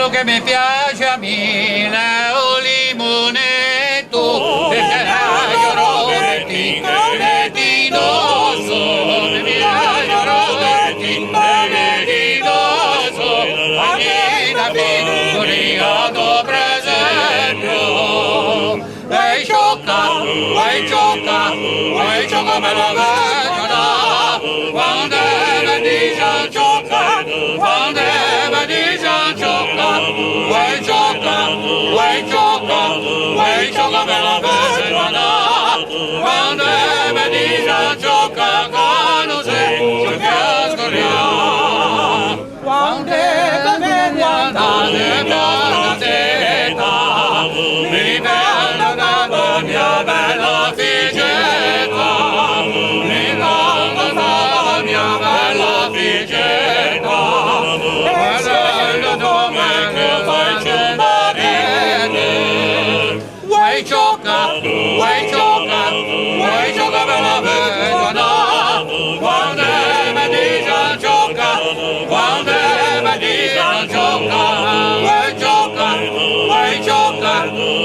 che mi piace a mille o limone tu e te robetti di dosso mi piace robetti di dosso ogni da figuriato presempio vai ciocca me la vedono quando mi dice ciocca quando mi dice ciocca vai ciocca me la vedono quando mi dice ciocca quando si fiascoria quando mi guardate pianeta mi vedo la mia bella figetta mi vedo la mia bella figetta guardando come che fai ciumarete vuoi ciocca me la vedono quando mi dice ciocca quando mi dice ciocca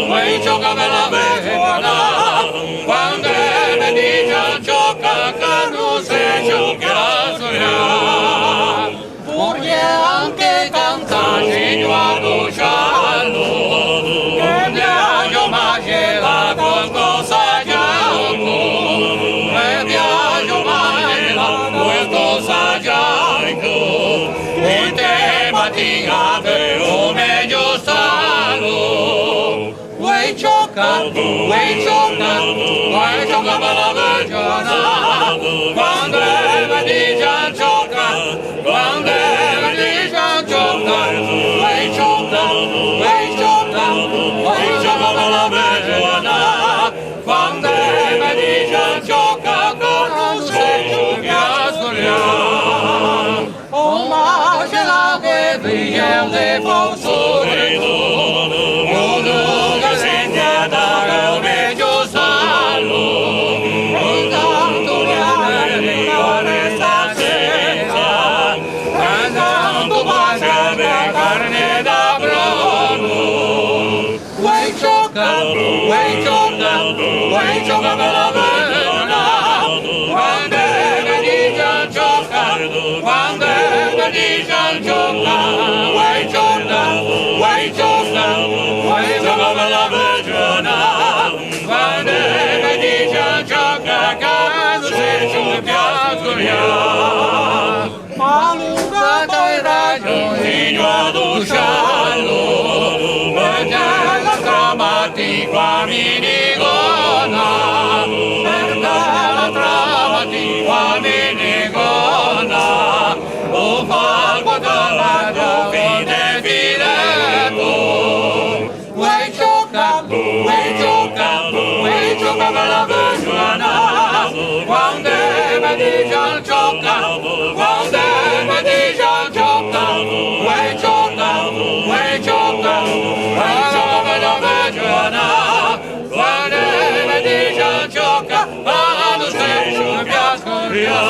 vuoi ciocca me la vedono quando mi dice ciocca che non si cioccherà sognare pure anche cantarci guardo sciallo che viaggio ma c'è la qualcosa giallo che viaggio ma c'è la qualcosa giallo e te mattina o meglio stallo vuoi ciocca me la vedono quando mi dice ciocca quando mi dice ciocca vuoi ciocca me la vedono quando mi dice ciocca non sei più piascoria oh ma ce l'ha che brilla le fosore vuoi ciocca me la vedono quando mi dice ciocca quando mi dice ciocca vuoi ciocca me la vedono quando mi dice ciocca che non sei più piascoria ma lunga dai ragioni guardo sciallo e nella tramati qua mi dicono per la tramati qua mi dicono o falco dalla tua fine filetto vuoi ciocca me la vedono quando mi dice ciocca quando mi dice ciocca vuoi ciocca me la vedono quando mi dice ciocca ma non sei più piascoria